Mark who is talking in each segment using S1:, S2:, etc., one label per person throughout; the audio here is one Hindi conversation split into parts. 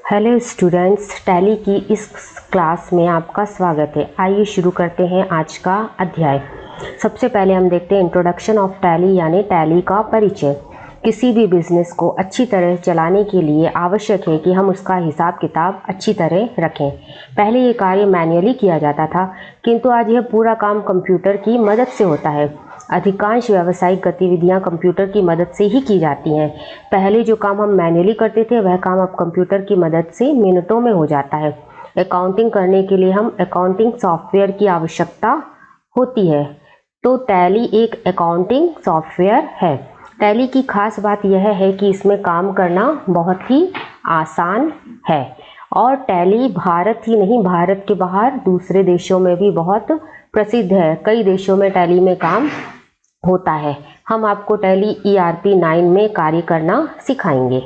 S1: हेलो स्टूडेंट्स, टैली की इस क्लास में आपका स्वागत है। आइए शुरू करते हैं आज का अध्याय। सबसे पहले हम देखते हैं इंट्रोडक्शन ऑफ टैली यानी टैली का परिचय। किसी भी बिजनेस को अच्छी तरह चलाने के लिए आवश्यक है कि हम उसका हिसाब किताब अच्छी तरह रखें। पहले ये कार्य मैन्युअली किया जाता था, किंतु आज यह पूरा काम कंप्यूटर की मदद से होता है। अधिकांश व्यावसायिक गतिविधियां कंप्यूटर की मदद से ही की जाती हैं। पहले जो काम हम मैन्युअली करते थे वह काम अब कंप्यूटर की मदद से मिनटों में हो जाता है। अकाउंटिंग करने के लिए हम अकाउंटिंग सॉफ्टवेयर की आवश्यकता होती है, तो टैली एक अकाउंटिंग सॉफ्टवेयर है। टैली की खास बात यह है कि इसमें काम करना बहुत ही आसान है और टैली भारत ही नहीं, भारत के बाहर दूसरे देशों में भी बहुत प्रसिद्ध है। कई देशों में टैली में काम होता है। हम आपको टैली ERP 9 में कार्य करना सिखाएंगे।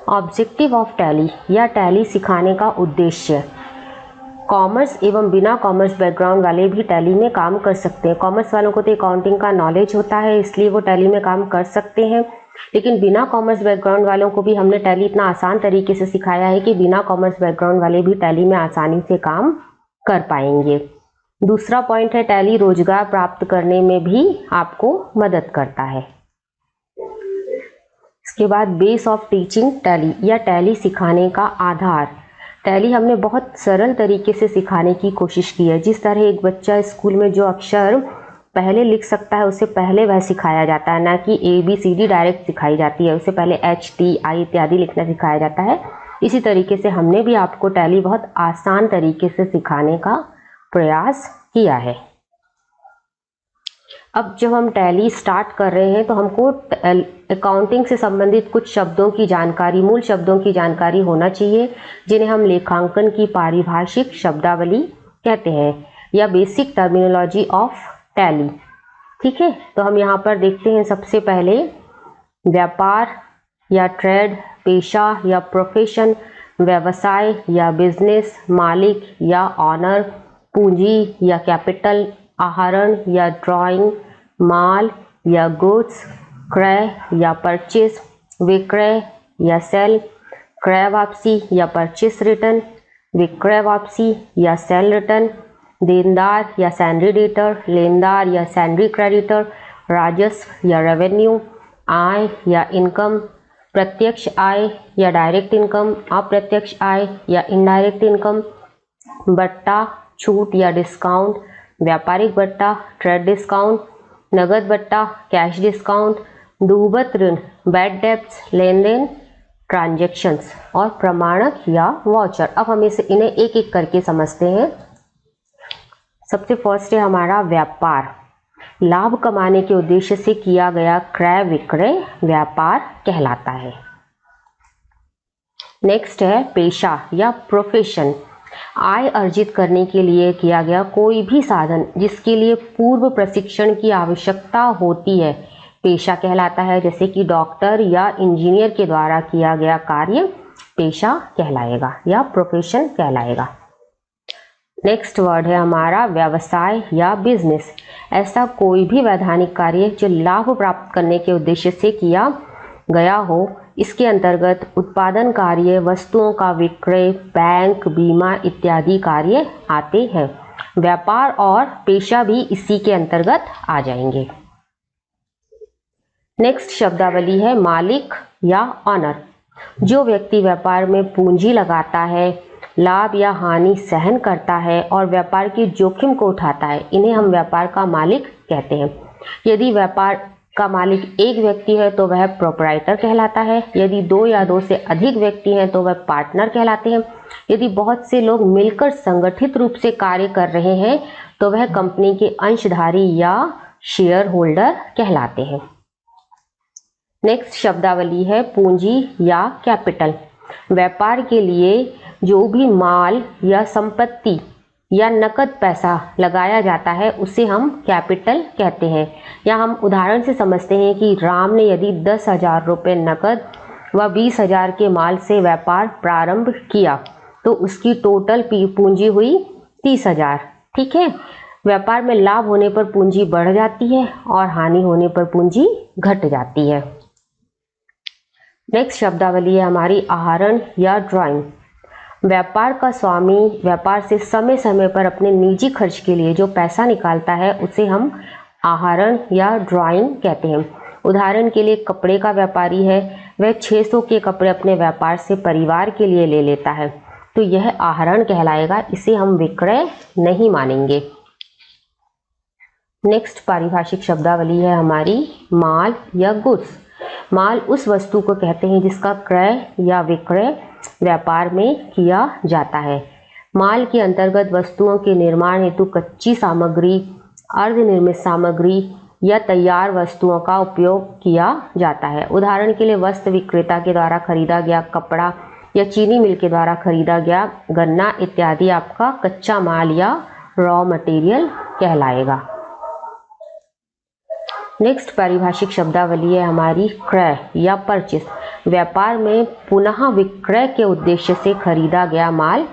S1: ऑब्जेक्टिव ऑफ टैली या टैली सिखाने का उद्देश्य। कॉमर्स एवं बिना कॉमर्स बैकग्राउंड वाले भी टैली में काम कर सकते हैं। कॉमर्स वालों को तो अकाउंटिंग का नॉलेज होता है, इसलिए वो टैली में काम कर सकते हैं, लेकिन बिना कॉमर्स बैकग्राउंड वालों को भी हमने टैली इतना आसान तरीके से सिखाया है कि बिना कॉमर्स बैकग्राउंड वाले भी टैली में आसानी से काम कर पाएंगे। दूसरा पॉइंट है, टैली रोजगार प्राप्त करने में भी आपको मदद करता है। इसके बाद बेस ऑफ टीचिंग टैली या टैली सिखाने का आधार। टैली हमने बहुत सरल तरीके से सिखाने की कोशिश की है। जिस तरह एक बच्चा स्कूल में जो अक्षर पहले लिख सकता है उससे पहले वह सिखाया जाता है, ना कि ABCD डायरेक्ट सिखाई जाती है। उससे पहले HTI इत्यादि लिखना सिखाया जाता है। इसी तरीके से हमने भी आपको टैली बहुत आसान तरीके से सिखाने का प्रयास किया है। अब जब हम टैली स्टार्ट कर रहे हैं तो हमको अकाउंटिंग से संबंधित कुछ शब्दों की जानकारी, मूल शब्दों की जानकारी होना चाहिए, जिन्हें हम लेखांकन की पारिभाषिक शब्दावली कहते हैं या बेसिक टर्मिनोलॉजी ऑफ टैली। ठीक है, तो हम यहाँ पर देखते हैं सबसे पहले व्यापार या ट्रेड, पेशा या प्रोफेशन, व्यवसाय या बिजनेस, मालिक या ऑनर, पूंजी या कैपिटल, आहरण या ड्राइंग, माल या गुड्स, क्रय या परचेस, विक्रय या सेल, क्रय वापसी या परचेस रिटर्न, विक्रय वापसी या सेल रिटर्न, देनदार या सैंडरी डेटर, लेनदार या सैंडरी क्रेडिटर, राजस्व या रेवेन्यू, आय या इनकम, प्रत्यक्ष आय या डायरेक्ट इनकम, अप्रत्यक्ष आय या इनडायरेक्ट इनकम, बट्टा, छूट या डिस्काउंट, व्यापारिक बट्टा, ट्रेड डिस्काउंट, नगद बट्टा, कैश डिस्काउंट, डूबत ऋण, बैड डेब्ट्स, लेन देन, ट्रांजैक्शंस और प्रमाणक या वाउचर। अब हम इन्हें एक एक करके समझते हैं। सबसे फर्स्ट है हमारा व्यापार। लाभ कमाने के उद्देश्य से किया गया क्रय विक्रय व्यापार कहलाता है। नेक्स्ट है पेशा या प्रोफेशन। आय अर्जित करने के लिए किया गया कोई भी साधन जिसके लिए पूर्व प्रशिक्षण की आवश्यकता होती है पेशा कहलाता है। जैसे कि डॉक्टर या इंजीनियर के द्वारा किया गया कार्य पेशा कहलाएगा या प्रोफेशन कहलाएगा। नेक्स्ट वर्ड है हमारा व्यवसाय या बिजनेस। ऐसा कोई भी वैधानिक कार्य जो लाभ प्राप्त करने के उद्देश्य से किया गया हो। इसके अंतर्गत उत्पादन कार्य, वस्तुओं का विक्रय, बैंक, बीमा इत्यादि कार्य आते हैं। व्यापार और पेशा भी इसी के अंतर्गत आ जाएंगे। नेक्स्ट शब्दावली है मालिक या ऑनर। जो व्यक्ति व्यापार में पूंजी लगाता है, लाभ या हानि सहन करता है और व्यापार की जोखिम को उठाता है, इन्हें हम व्यापार का मालिक कहते हैं। यदि व्यापार का मालिक एक व्यक्ति है तो वह प्रोप्राइटर कहलाता है। यदि दो या दो से अधिक व्यक्ति हैं तो वह पार्टनर कहलाते हैं। यदि बहुत से लोग मिलकर संगठित रूप से कार्य कर रहे हैं तो वह कंपनी के अंशधारी या शेयर होल्डर कहलाते हैं। नेक्स्ट शब्दावली है पूंजी या कैपिटल। व्यापार के लिए जो भी माल या संपत्ति या नकद पैसा लगाया जाता है उसे हम कैपिटल कहते हैं। या हम उदाहरण से समझते हैं कि राम ने यदि 10,000 रुपये नकद व 20,000 के माल से व्यापार प्रारंभ किया तो उसकी टोटल पूंजी हुई 30,000। ठीक है, व्यापार में लाभ होने पर पूंजी बढ़ जाती है और हानि होने पर पूंजी घट जाती है। नेक्स्ट शब्दावली है हमारी आहरण या ड्राइंग। व्यापार का स्वामी व्यापार से समय समय पर अपने निजी खर्च के लिए जो पैसा निकालता है उसे हम आहरण या ड्राइंग कहते हैं। उदाहरण के लिए कपड़े का व्यापारी है, वह 600 के कपड़े अपने व्यापार से परिवार के लिए ले लेता है, तो यह आहरण कहलाएगा, इसे हम विक्रय नहीं मानेंगे। नेक्स्ट पारिभाषिक शब्दावली है हमारी माल या गुड्स। माल उस वस्तु को कहते हैं जिसका क्रय या विक्रय व्यापार में किया जाता है। माल के अंतर्गत वस्तुओं के निर्माण हेतु कच्ची सामग्री, अर्धनिर्मित सामग्री या तैयार वस्तुओं का उपयोग किया जाता है। उदाहरण के लिए वस्त्र विक्रेता के द्वारा खरीदा गया कपड़ा या चीनी मिल के द्वारा खरीदा गया गन्ना इत्यादि आपका कच्चा माल या रॉ मटेरियल कहलाएगा। नेक्स्ट पारिभाषिक शब्दावली है हमारी क्रय या परचेस। व्यापार में पुनः विक्रय के उद्देश्य से खरीदा गया माल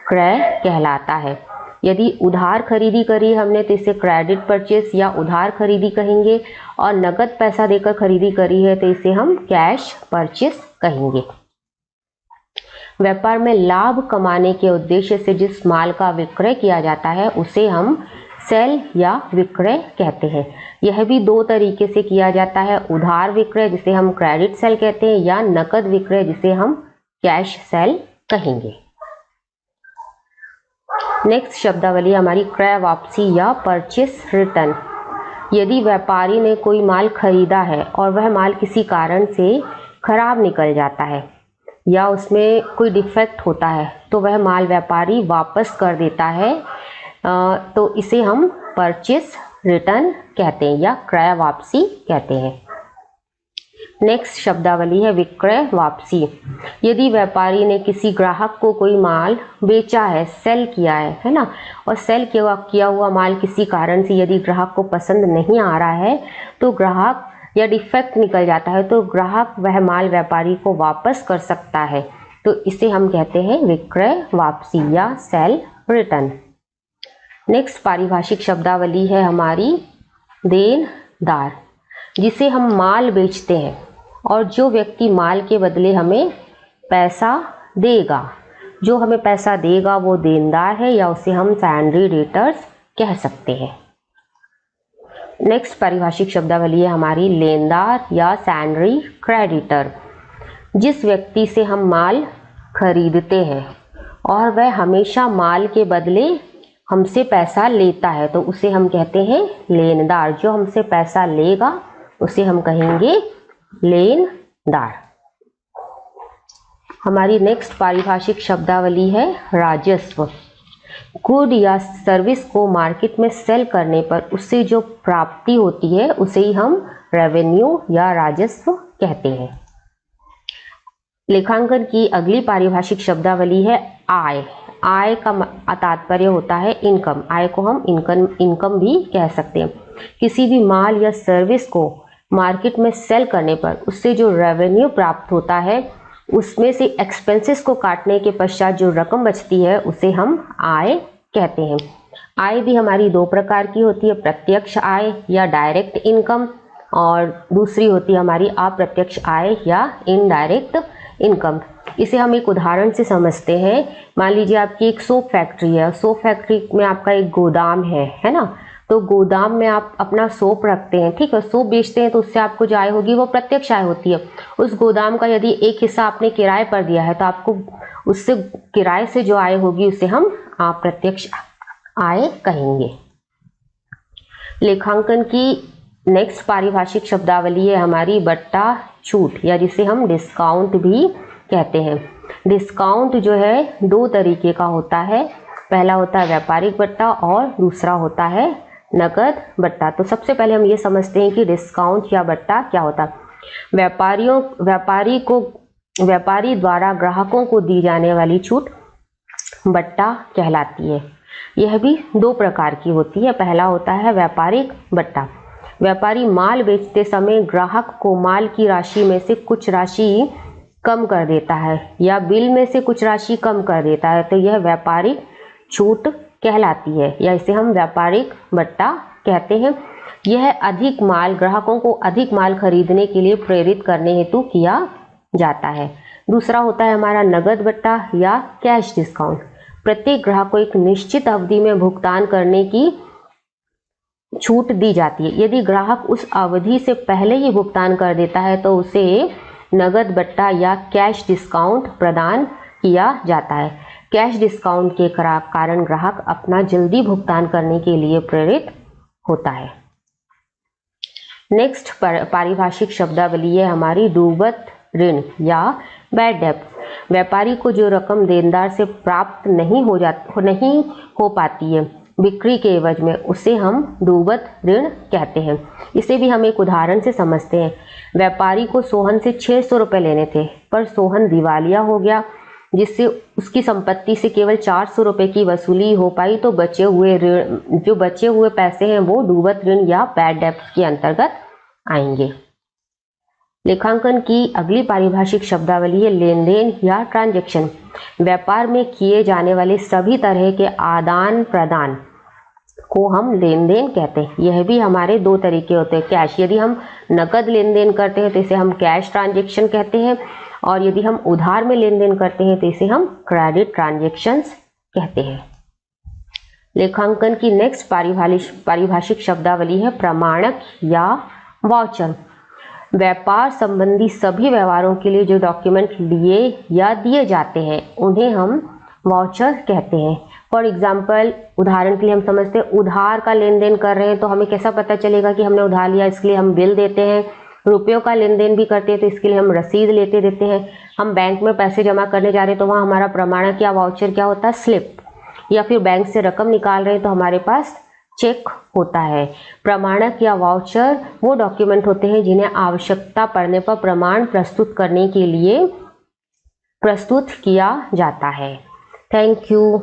S1: क्रय कहलाता है। यदि उधार खरीदी करी हमने तो इसे क्रेडिट परचेस या उधार खरीदी कहेंगे, और नकद पैसा देकर खरीदी करी है तो इसे हम कैश परचेस कहेंगे। व्यापार में लाभ कमाने के उद्देश्य से जिस माल का विक्रय किया जाता है उसे हम सेल या विक्रय कहते हैं। यह भी दो तरीके से किया जाता है, उधार विक्रय जिसे हम क्रेडिट सेल कहते हैं या नकद विक्रय जिसे हम कैश सेल कहेंगे। नेक्स्ट शब्दावली हमारी क्रय वापसी या परचेस रिटर्न। यदि व्यापारी ने कोई माल खरीदा है और वह माल किसी कारण से खराब निकल जाता है या उसमें कोई डिफेक्ट होता है तो वह माल व्यापारी वापस कर देता है, तो इसे हम परचेस रिटर्न कहते हैं या क्रय वापसी कहते हैं। नेक्स्ट शब्दावली है विक्रय वापसी। यदि व्यापारी ने किसी ग्राहक को कोई माल बेचा है, सेल किया है ना, और सेल किया हुआ माल किसी कारण से यदि ग्राहक को पसंद नहीं आ रहा है तो ग्राहक या डिफेक्ट निकल जाता है तो ग्राहक वह माल व्यापारी को वापस कर सकता है, तो इसे हम कहते हैं विक्रय वापसी या सेल रिटर्न। नेक्स्ट पारिभाषिक शब्दावली है हमारी देनदार। जिसे हम माल बेचते हैं और जो व्यक्ति माल के बदले हमें पैसा देगा, जो हमें पैसा देगा वो देनदार है या उसे हम सैंड्री डेटर्स कह सकते हैं। नेक्स्ट पारिभाषिक शब्दावली है हमारी लेनदार या सैंड्री क्रेडिटर। जिस व्यक्ति से हम माल खरीदते हैं और वह हमेशा माल के बदले हमसे पैसा लेता है तो उसे हम कहते हैं लेनदार। जो हमसे पैसा लेगा उसे हम कहेंगे लेनदार। हमारी नेक्स्ट पारिभाषिक शब्दावली है राजस्व। गुड या सर्विस को मार्केट में सेल करने पर उससे जो प्राप्ति होती है उसे ही हम रेवेन्यू या राजस्व कहते हैं। लेखांकन की अगली पारिभाषिक शब्दावली है आय। आय का तात्पर्य होता है इनकम। आय को हम इनकम भी कह सकते हैं। किसी भी माल या सर्विस को मार्केट में सेल करने पर उससे जो रेवेन्यू प्राप्त होता है उसमें से एक्सपेंसेस को काटने के पश्चात जो रकम बचती है उसे हम आय कहते हैं। आय भी हमारी दो प्रकार की होती है, प्रत्यक्ष आय या डायरेक्ट इनकम, और दूसरी होती है हमारी अप्रत्यक्ष आय या इनडायरेक्ट इनकम। इसे हम एक उदाहरण से समझते हैं। मान लीजिए आपकी एक सोप फैक्ट्री है, सोप फैक्ट्री में आपका एक गोदाम है ना, तो गोदाम में आप अपना सोप रखते हैं, ठीक है, सोप बेचते हैं तो उससे आपको जो आय होगी वो प्रत्यक्ष आय होती है। उस गोदाम का यदि एक हिस्सा आपने किराए पर दिया है तो आपको उससे किराए से जो आय होगी उसे हम अप्रत्यक्ष आय कहेंगे। लेखांकन की नेक्स्ट पारिभाषिक शब्दावली है हमारी बट्टा छूट या जिसे हम डिस्काउंट भी कहते हैं। डिस्काउंट जो है दो तरीके का होता है, पहला होता है व्यापारिक बट्टा और दूसरा होता है नकद बट्टा। तो सबसे पहले हम ये समझते हैं कि डिस्काउंट या बट्टा क्या होता है। व्यापारी द्वारा ग्राहकों को दी जाने वाली छूट बट्टा कहलाती है। यह भी दो प्रकार की होती है। पहला होता है व्यापारिक बट्टा। व्यापारी माल बेचते समय ग्राहक को माल की राशि में से कुछ राशि कम कर देता है या बिल में से कुछ राशि कम कर देता है, तो यह व्यापारिक छूट कहलाती है या इसे हम व्यापारिक बट्टा कहते हैं। यह अधिक माल ग्राहकों को अधिक माल खरीदने के लिए प्रेरित करने हेतु किया जाता है। दूसरा होता है हमारा नगद बट्टा या कैश डिस्काउंट। प्रत्येक ग्राहक को एक निश्चित अवधि में भुगतान करने की छूट दी जाती है। यदि ग्राहक उस अवधि से पहले ही भुगतान कर देता है तो उसे नगद बट्टा या कैश डिस्काउंट प्रदान किया जाता है। कैश डिस्काउंट के कारण ग्राहक अपना जल्दी भुगतान करने के लिए प्रेरित होता है। नेक्स्ट पारिभाषिक शब्दावली है हमारी डूबत ऋण या बैड डेब्ट। व्यापारी को जो रकम देनदार से प्राप्त नहीं हो पाती है बिक्री के एवज में, उसे हम डूबत ऋण कहते हैं। इसे भी हम एक उदाहरण से समझते हैं। व्यापारी को सोहन से 600 रुपये लेने थे, पर सोहन दिवालिया हो गया, जिससे उसकी संपत्ति से केवल 400 रुपये की वसूली हो पाई। तो जो बचे हुए पैसे हैं वो डूबत ऋण या बैड डेब्ट के अंतर्गत आएंगे। लेखांकन की अगली पारिभाषिक शब्दावली है लेन देन या ट्रांजैक्शन। व्यापार में किए जाने वाले सभी तरह के आदान प्रदान को हम लेन देन कहते हैं। यह भी हमारे दो तरीके होते हैं। कैश, यदि हम नकद लेन देन करते हैं तो इसे हम कैश ट्रांजैक्शन कहते हैं, और यदि हम उधार में लेन देन करते हैं तो इसे हम क्रेडिट ट्रांजैक्शंस कहते हैं। लेखांकन की नेक्स्ट पारिभाषिक शब्दावली है प्रमाणक या वाउचर। व्यापार संबंधी सभी व्यवहारों के लिए जो डॉक्यूमेंट लिए या दिए जाते हैं उन्हें हम वाउचर कहते हैं। फॉर एग्जाम्पल, उदाहरण के लिए हम समझते हैं उधार का लेन देन कर रहे हैं तो हमें कैसा पता चलेगा कि हमने उधार लिया, इसके लिए हम बिल देते हैं। रुपयों का लेन देन भी करते हैं तो इसके लिए हम रसीद देते हैं। हम बैंक में पैसे जमा करने जा रहे हैं तो वहाँ हमारा प्रमाणक या वाउचर क्या होता है, स्लिप। या फिर बैंक से रकम निकाल रहे हैं तो हमारे पास चेक होता है। प्रमाणक या वाउचर वो डॉक्यूमेंट होते हैं जिन्हें आवश्यकता पड़ने पर प्रमाण प्रस्तुत करने के लिए प्रस्तुत किया जाता है। Thank you.